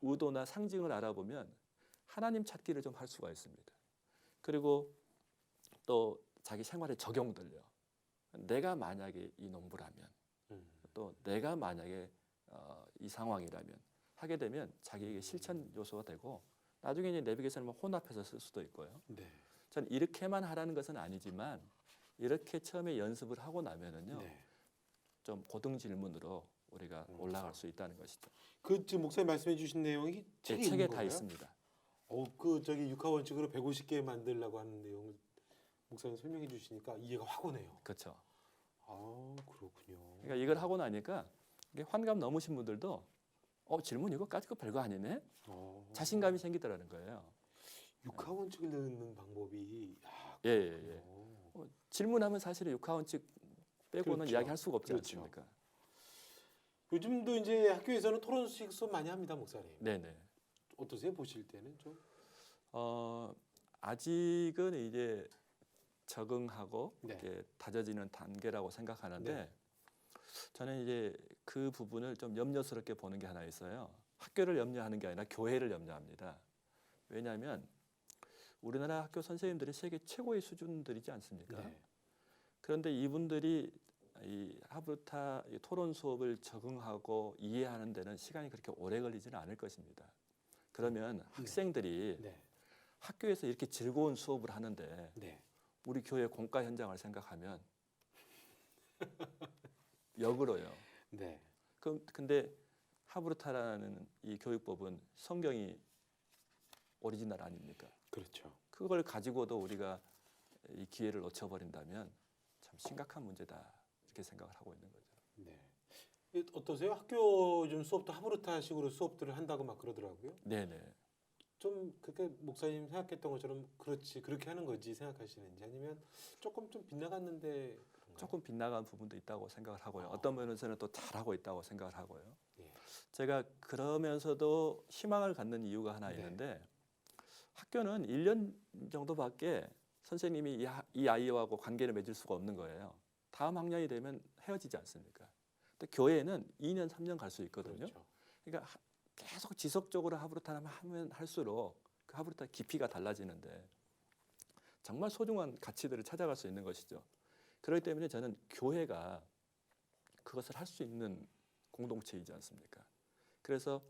의도나 상징을 알아보면 하나님 찾기를 좀 할 수가 있습니다. 그리고 또 자기 생활의 적용들요. 내가 만약에 이 농부라면, 또 내가 만약에 이 상황이라면 하게 되면 자기에게 실천 요소가 되고 나중에 이제 내비게이션을 혼합해서 쓸 수도 있고요. 네. 전 이렇게만 하라는 것은 아니지만 이렇게 처음에 연습을 하고 나면은요, 좀 고등 질문으로 우리가 올라갈 수 있다는 것이죠. 그 지금 목사님 말씀해 주신 내용이 책에 책에 있는 다 건가요? 있습니다. 그 저기 육하 원칙으로 150개 만들려고 하는 내용 목사님 설명해 주시니까 이해가 확 오네요. 그렇죠. 그렇군요. 그러니까 이걸 하고 나니까 이게 환감 넘으신 분들도 질문 이거까지 거 별거 아니네. 자신감이 생기더라는 거예요. 육하 원칙을 넣는 방법이 예, 예, 예. 질문하면 사실은 육하 원칙 빼고는 그렇죠. 이야기할 수가 없지 그렇죠. 않습니까? 요즘도 이제 학교에서는 토론식 수업 많이 합니다, 목사님. 네네. 어떠세요? 보실 때는 좀? 아직은 이제 적응하고 네. 이렇게 다져지는 단계라고 생각하는데 네. 저는 이제 그 부분을 좀 염려스럽게 보는 게 하나 있어요. 학교를 염려하는 게 아니라 교회를 염려합니다. 왜냐하면 우리나라 학교 선생님들이 세계 최고의 수준들이지 않습니까? 네. 그런데 이분들이 이 하브루타 토론 수업을 적응하고 이해하는 데는 시간이 그렇게 오래 걸리지는 않을 것입니다. 그러면 학생들이 네. 학교에서 이렇게 즐거운 수업을 하는데 네. 우리 교회 공과 현장을 생각하면 역으로요. 네. 근데 하브루타라는 이 교육법은 성경이 오리지널 아닙니까? 그렇죠. 그걸 가지고도 우리가 이 기회를 놓쳐버린다면 참 심각한 문제다 이렇게 생각을 하고 있는 거죠. 네. 어떠세요? 학교 좀 수업도 하브르타식으로 수업들을 한다고 막 그러더라고요. 네네. 좀 그렇게 목사님 생각했던 것처럼 그렇지 그렇게 하는 거지 생각하시는지 아니면 조금 좀 빗나갔는데 그런가요? 조금 빗나간 부분도 있다고 생각을 하고요. 아. 어떤 면에서는 또 잘하고 있다고 생각을 하고요. 예. 제가 그러면서도 희망을 갖는 이유가 하나 네. 있는데 학교는 1년 정도밖에 선생님이 이 아이하고 관계를 맺을 수가 없는 거예요. 다음 학년이 되면 헤어지지 않습니까? 근데 교회는 2년, 3년 갈 수 있거든요. 그렇죠. 그러니까 계속 지속적으로 하브르타를 하면 할수록 그 하브르타 깊이가 달라지는데 정말 소중한 가치들을 찾아갈 수 있는 것이죠. 그렇기 때문에 저는 교회가 그것을 할 수 있는 공동체이지 않습니까? 그래서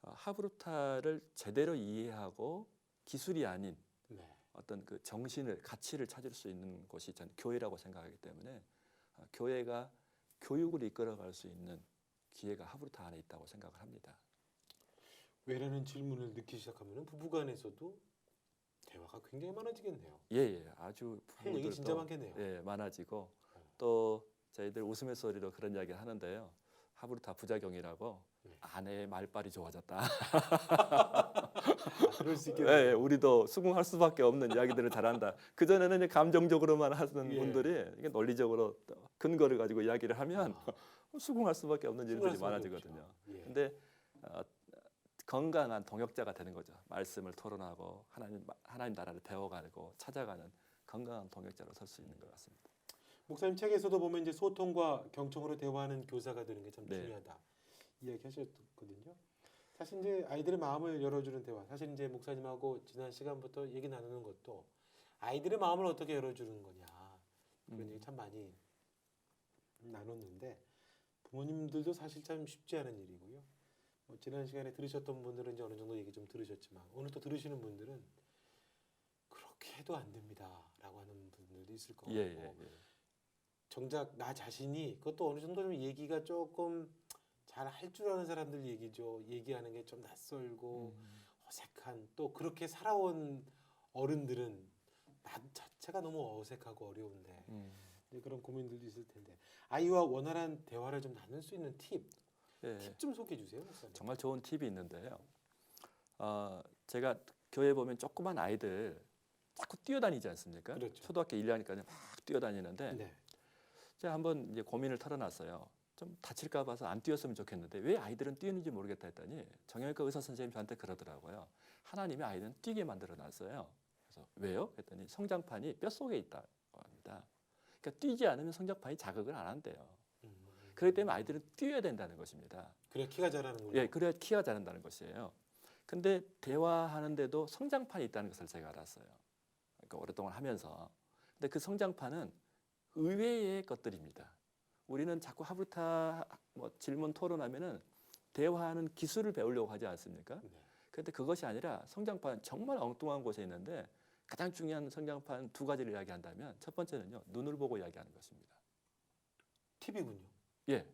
하브르타를 제대로 이해하고 기술이 아닌 네. 어떤 그 정신을 가치를 찾을 수 있는 곳이 저는 교회라고 생각하기 때문에 교회가 교육을 이끌어갈 수 있는 기회가 하브르타 안에 있다고 생각을 합니다. 왜라는 질문을 넣기 시작하면 부부간에서도 대화가 굉장히 많아지겠네요. 예, 아주 할 얘기 진짜 부부들도 많겠네요. 예, 많아지고 또 저희들 웃으면서리로 그런 이야기 하는데요. 하브르타 부작용이라고 네. 아내의 말빨이 좋아졌다. 그럴 수 예, 있겠네요. 우리도 수긍할 수밖에 없는 이야기들을 잘한다. 그 전에는 이제 감정적으로만 하는 예. 분들이 이게 논리적으로 또 근거를 가지고 이야기를 하면 아, 수긍할 수밖에 없는 수긍할 일들이 수밖에 많아지거든요. 없죠. 예. 근데 건강한 동역자가 되는 거죠. 말씀을 토론하고 하나님 나라를 배워가고 찾아가는 건강한 동역자로 설 수 있는 것 같습니다. 목사님 책에서도 보면 이제 소통과 경청으로 대화하는 교사가 되는 게 참 네. 중요하다 이야기하셨거든요. 사실 이제 아이들의 마음을 열어주는 대화. 사실 이제 목사님하고 지난 시간부터 얘기 나누는 것도 아이들의 마음을 어떻게 열어주는 거냐 그런 얘기 참 많이 나눴는데 부모님들도 사실 참 쉽지 않은 일이고요. 뭐 지난 시간에 들으셨던 분들은 이제 어느 정도 얘기 좀 들으셨지만 오늘 또 들으시는 분들은 그렇게 해도 안 됩니다라고 하는 분들도 있을 거고. 예. 정작 나 자신이 그것도 어느 정도 좀 얘기가 조금 잘 할 줄 아는 사람들 얘기죠. 얘기하는 게 좀 낯설고 어색한 또 그렇게 살아온 어른들은 나 자체가 너무 어색하고 어려운데 이제 그런 고민들도 있을 텐데 아이와 원활한 대화를 좀 나눌 수 있는 팁 좀 소개해 주세요. 목사님. 정말 좋은 팁이 있는데요. 제가 교회 보면 조그만 아이들 자꾸 뛰어다니지 않습니까? 그렇죠. 초등학교 1학년까지 막 뛰어다니는데 네. 제가 한번 이제 고민을 털어놨어요. 좀 다칠까 봐서 안 뛰었으면 좋겠는데 왜 아이들은 뛰는지 모르겠다 했더니 정형외과 의사 선생님이 저한테 그러더라고요. 하나님이 아이는 뛰게 만들어 놨어요. 그래서 왜요? 했더니 성장판이 뼛속에 있다고 합니다. 그러니까 뛰지 않으면 성장판이 자극을 안 한대요. 그렇기 때문에 아이들은 뛰어야 된다는 것입니다. 그래 키가 자라는군요. 예, 그래야 키가 자란다는 것이에요. 근데 대화하는데도 성장판이 있다는 것을 제가 알았어요. 그러니까 오랫동안 하면서. 근데 그 성장판은 의외의 것들입니다. 우리는 자꾸 하브르타 뭐 질문 토론하면은 대화하는 기술을 배우려고 하지 않습니까? 네. 그런데 그것이 아니라 성장판 정말 엉뚱한 곳에 있는데 가장 중요한 성장판 두 가지를 이야기한다면 첫 번째는요 눈을 보고 이야기하는 것입니다. 팁이군요. 예,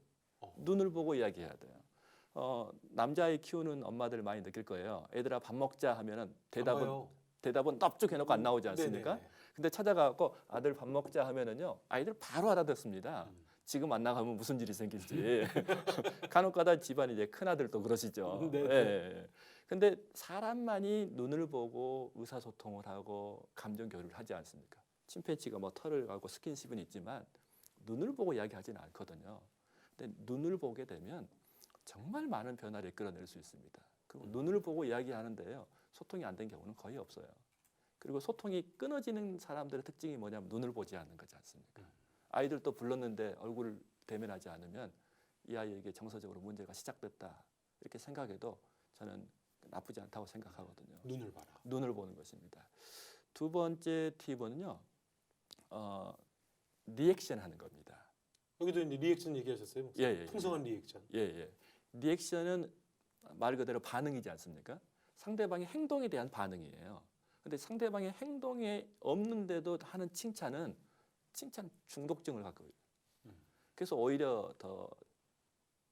눈을 보고 이야기해야 돼요. 남자아이 키우는 엄마들 많이 느낄 거예요. 애들아 밥 먹자 하면은 대답은 납죽해놓고 안 나오지 않습니까? 네네. 근데 찾아가고 아들 밥 먹자 하면은요 아이들 바로 알아듣습니다. 지금 안 나가면 무슨 일이 생길지. 간혹가다 집안 이제 큰 아들도 그러시죠. 네. 예. 근데 사람만이 눈을 보고 의사소통을 하고 감정 교류를 하지 않습니까? 침팬지가 뭐 털을 가고 스킨십은 있지만 눈을 보고 이야기하지는 않거든요. 근데 눈을 보게 되면 정말 많은 변화를 이끌어낼 수 있습니다. 그리고 눈을 보고 이야기하는데요. 소통이 안 된 경우는 거의 없어요. 그리고 소통이 끊어지는 사람들의 특징이 뭐냐면 눈을 보지 않는 거지 않습니까? 아이들도 불렀는데 얼굴을 대면하지 않으면 이 아이에게 정서적으로 문제가 시작됐다 이렇게 생각해도 저는 나쁘지 않다고 생각하거든요. 눈을 봐라. 눈을 보는 것입니다. 두 번째 팁은요. 리액션 하는 겁니다. 여기도 이제 리액션 얘기하셨어요. 목사님? 예. 풍성한 리액션. 예. 리액션은 말 그대로 반응이지 않습니까? 상대방의 행동에 대한 반응이에요. 근데 상대방의 행동에 없는데도 하는 칭찬은 칭찬 중독증을 갖고 있어요. 그래서 오히려 더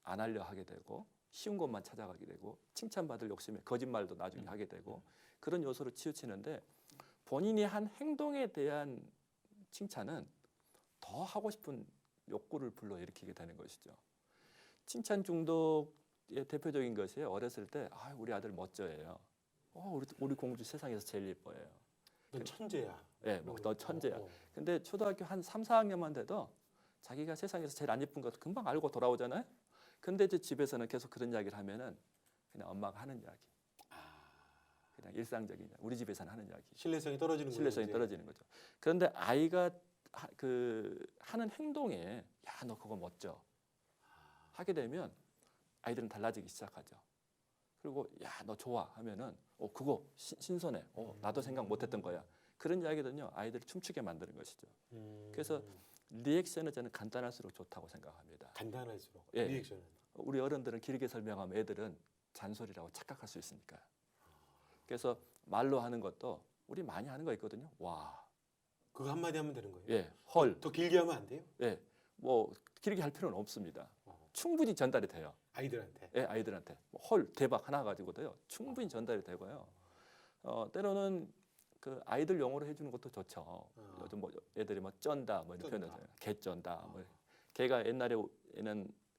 안 하려 하게 되고 쉬운 것만 찾아가게 되고 칭찬받을 욕심에 거짓말도 나중에 하게 되고 그런 요소로 치우치는데 본인이 한 행동에 대한 칭찬은 더 하고 싶은 욕구를 불러일으키게 되는 것이죠. 칭찬 중독의 대표적인 것이 어렸을 때 우리 아들 멋져해요. 우리 공주 세상에서 제일 예뻐해요. 넌 천재야. 예, 너 천재야. 어. 근데 초등학교 한 3, 4학년만 돼도 자기가 세상에서 제일 안 예쁜 것도 금방 알고 돌아오잖아요. 근데 이제 집에서는 계속 그런 이야기를 하면은 그냥 엄마가 하는 이야기. 그냥 일상적인 이야기. 우리 집에서는 하는 이야기. 신뢰성이 떨어지는 거예요. 신뢰성이 떨어지는 거죠. 그런데 아이가 하는 행동에 야, 너 그거 멋져. 하게 되면 아이들은 달라지기 시작하죠. 그리고 야, 너 좋아 하면은 그거 신선해. 나도 생각 못했던 거야. 그런 이야기들은요 아이들을 춤추게 만드는 것이죠. 그래서 리액션은 저는 간단할수록 좋다고 생각합니다. 간단할수록 예. 리액션은. 우리 어른들은 길게 설명하면 애들은 잔소리라고 착각할 수 있으니까요. 그래서 말로 하는 것도 우리 많이 하는 거 있거든요. 와, 그거 한마디 하면 되는 거예요? 예, 헐, 더 길게 하면 안 돼요? 예, 뭐 길게 할 필요는 없습니다. 충분히 전달이 돼요. 아이들한테. 예, 아이들한테 헐, 대박 하나 가지고도요 충분히 전달이 되고요. 때로는 그 아이들 용어로 해주는 것도 좋죠. 요즘 뭐 애들이 뭐 쩐다 뭐 이런 쩐다. 표현을 개 쩐다. 뭐 개가 옛날에는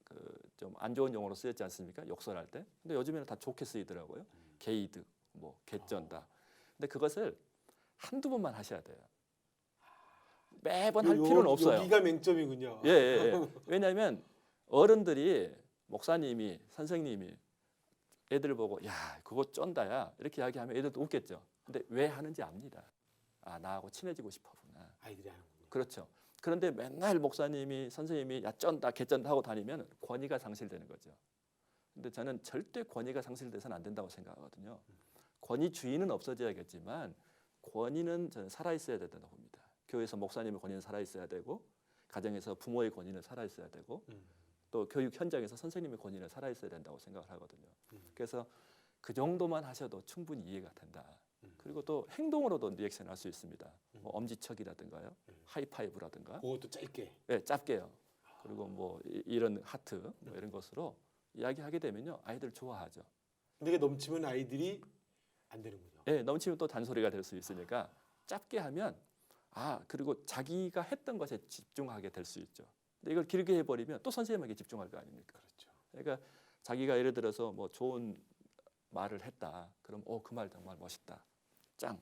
그 좀 안 좋은 용어로 쓰였지 않습니까? 욕설할 때. 근데 요즘에는 다 좋게 쓰이더라고요. 개이득, 뭐 개쩐다. 근데 그것을 한두 번만 하셔야 돼요. 매번 할 필요는 없어요. 여기가 맹점이군요. 예, 예, 예. 왜냐하면 어른들이 목사님이 선생님이 애들 보고 야 그거 쩐다야 이렇게 이야기하면 애들도 웃겠죠. 근데 왜 하는지 압니다. 나하고 친해지고 싶어구나. 아이들이 하는군요. 그렇죠. 그런데 맨날 목사님이 선생님이 야 쩐다 개쩐다 하고 다니면 권위가 상실되는 거죠. 근데 저는 절대 권위가 상실돼서는 안 된다고 생각하거든요. 권위주의는 없어져야겠지만 권위는 저는 살아 있어야 된다고 봅니다. 교회에서 목사님의 권위는 살아 있어야 되고 가정에서 부모의 권위는 살아 있어야 되고 또 교육 현장에서 선생님의 권위는 살아 있어야 된다고 생각을 하거든요. 그래서 그 정도만 하셔도 충분히 이해가 된다. 그리고 또 행동으로도 리액션 할 수 있습니다. 뭐 엄지척이라든가요, 하이파이브라든가, 그것도 짧게. 네, 짧게요. 그리고 뭐 이런 하트 뭐 이런 것으로 이야기하게 되면요 아이들 좋아하죠. 근데 이게 넘치면 아이들이 안 되는군요. 네, 넘치면 또 잔소리가 될 수 있으니까 짧게 하면 그리고 자기가 했던 것에 집중하게 될 수 있죠. 근데 이걸 길게 해버리면 또 선생님에게 집중할 거 아닙니까? 그렇죠. 그러니까 자기가 예를 들어서 뭐 좋은 말을 했다. 그럼 그 말 정말 멋있다. 짱.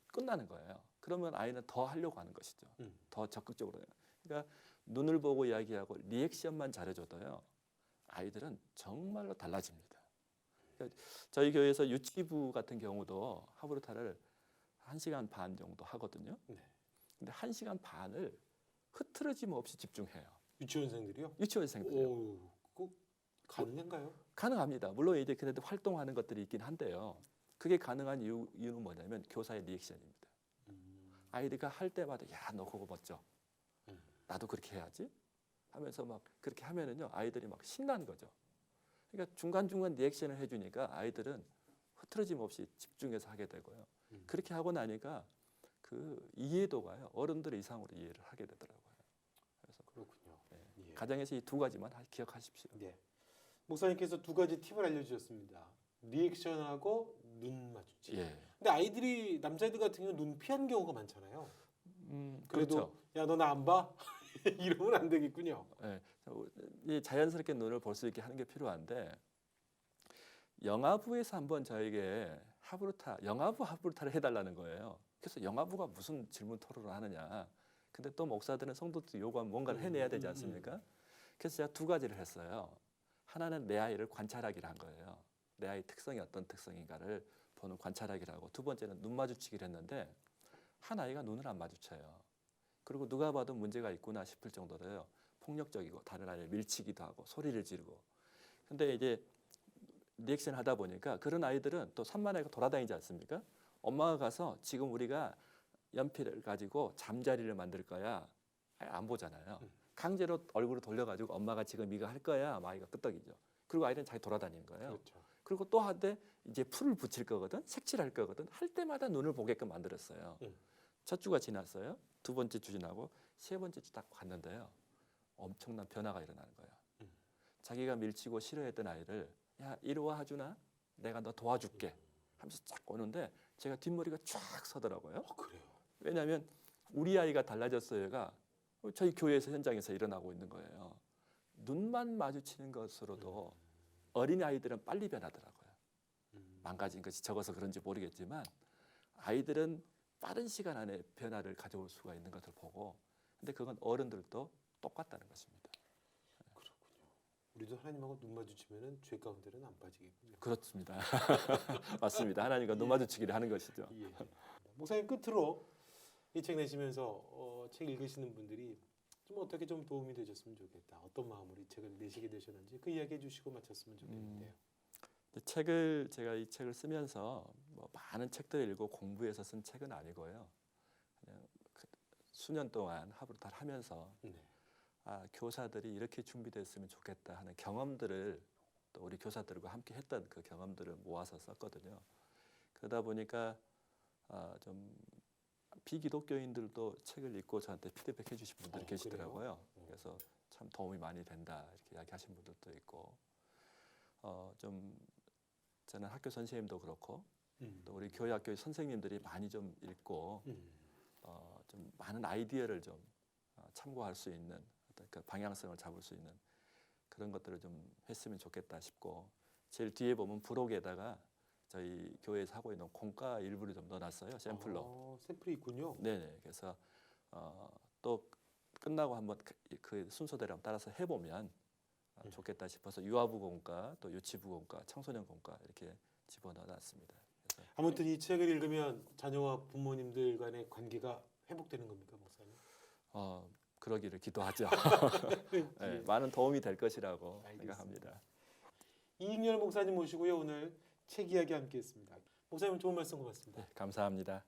끝나는 거예요. 그러면 아이는 더 하려고 하는 것이죠. 더 적극적으로. 그러니까 눈을 보고 이야기하고 리액션만 잘해줘도요. 아이들은 정말로 달라집니다. 그러니까 저희 교회에서 유치부 같은 경우도 하브루타를 1시간 반 정도 하거든요. 네. 근데 1시간 반을 흐트러짐 없이 집중해요. 유치원생들이요? 유치원생들이요. 오, 그거 가능한가요? 가능합니다. 물론 이제 그래도 활동하는 것들이 있긴 한데요. 그게 가능한 이유는 뭐냐면 교사의 리액션입니다. 아이들이 할 때마다 야, 너 그거 멋져. 나도 그렇게 해야지. 하면서 막 그렇게 하면은요 아이들이 막 신나는 거죠. 그러니까 중간중간 리액션을 해주니까 아이들은 흐트러짐 없이 집중해서 하게 되고요. 그렇게 하고 나니까 그 이해도가요 어른들 이상으로 이해를 하게 되더라고요. 그래서 그렇군요. 예. 가정에서 이 두 가지만 기억하십시오. 예. 목사님께서 두 가지 팁을 알려주셨습니다. 리액션하고 눈 마주치. 예. 근데 아이들이 남자애들 같은 경우는 눈 피하는 경우가 많잖아요. 그래도 그렇죠. 야 너 나 안 봐? 이러면 안 되겠군요. 예. 이 자연스럽게 눈을 볼 수 있게 하는 게 필요한데 영아부에서 한번 저에게 영아부 하브루타를 해달라는 거예요. 그래서 영아부가 무슨 질문 토론을 하느냐. 근데 또 목사들은 성도들 요구하면 뭔가를 해내야 되지 않습니까? 그래서 제가 두 가지를 했어요. 하나는 내 아이를 관찰하기를 한 거예요. 내 아이 특성이 어떤 특성인가를 보는 관찰하기를 하고 두 번째는 눈 마주치기를 했는데 한 아이가 눈을 안 마주쳐요. 그리고 누가 봐도 문제가 있구나 싶을 정도로요. 폭력적이고 다른 아이를 밀치기도 하고 소리를 지르고. 근데 이제 리액션 하다 보니까 그런 아이들은 또 산만하게 돌아다니지 않습니까? 엄마가 가서 지금 우리가 연필을 가지고 잠자리를 만들 거야. 안 보잖아요. 강제로 얼굴을 돌려가지고 엄마가 지금 이거 할 거야. 아이가 끄떡이죠. 그리고 아이는 잘 돌아다니는 거예요. 그렇죠. 그리고 또 한데 이제 풀을 붙일 거거든. 색칠할 거거든. 할 때마다 눈을 보게끔 만들었어요. 첫 주가 지났어요. 두 번째 주 지나고 세 번째 주 딱 갔는데요. 엄청난 변화가 일어나는 거예요. 자기가 밀치고 싫어했던 아이를 야 이리 와 하준아 내가 너 도와줄게 하면서 쫙 오는데 제가 뒷머리가 쫙 서더라고요. 그래요. 왜냐하면 우리 아이가 달라졌어요가 저희 교회에서 현장에서 일어나고 있는 거예요. 눈만 마주치는 것으로도 어린 아이들은 빨리 변하더라고요. 망가진 것이 적어서 그런지 모르겠지만 아이들은 빠른 시간 안에 변화를 가져올 수가 있는 것을 보고, 근데 그건 어른들도 똑같다는 것입니다. 그렇군요. 우리도 하나님하고 눈 마주치면은 죄 가운데는 안 빠지겠군요. 그렇습니다. 맞습니다. 하나님과 눈 마주치기를 하는 것이죠. 예. 목사님 끝으로 이 책 내시면서 책 읽으시는 분들이 좀 어떻게 좀 도움이 되셨으면 좋겠다. 어떤 마음으로 이 책을 내시게 되셨는지 그 이야기해 주시고 마쳤으면 좋겠는데요. 제가 이 책을 쓰면서 뭐 많은 책들을 읽고 공부해서 쓴 책은 아니고요. 그냥 수년 동안 하루탈 하면서 네. 교사들이 이렇게 준비됐으면 좋겠다 하는 경험들을, 또 우리 교사들과 함께 했던 그 경험들을 모아서 썼거든요. 그러다 보니까 좀 비기독교인들도 책을 읽고 저한테 피드백해 주신 분들이 계시더라고요. 그래서 참 도움이 많이 된다 이렇게 이야기하신 분들도 있고, 좀 저는 학교 선생님도 그렇고 또 우리 교회 학교의 선생님들이 많이 좀 읽고 좀 많은 아이디어를 좀 참고할 수 있는 어떤 그 방향성을 잡을 수 있는 그런 것들을 좀 했으면 좋겠다 싶고, 제일 뒤에 보면 부록에다가 저희 교회에서 하고 있는 공과 일부를 좀 넣어놨어요. 샘플로. 샘플이 있군요. 네네. 그래서 또 끝나고 한번 그 순서대로 따라서 해보면 좋겠다 싶어서 유아부 공과 또 유치부 공과 청소년 공과 이렇게 집어넣어놨습니다. 그래서 아무튼 이 책을 읽으면 자녀와 부모님들 간의 관계가 회복되는 겁니까, 목사님? 그러기를 기도하죠. 네, 많은 도움이 될 것이라고 알겠습니다. 생각합니다. 이익렬 목사님 모시고요. 오늘 책 이야기 함께했습니다. 목사님 좋은 말씀 고맙습니다. 네, 감사합니다.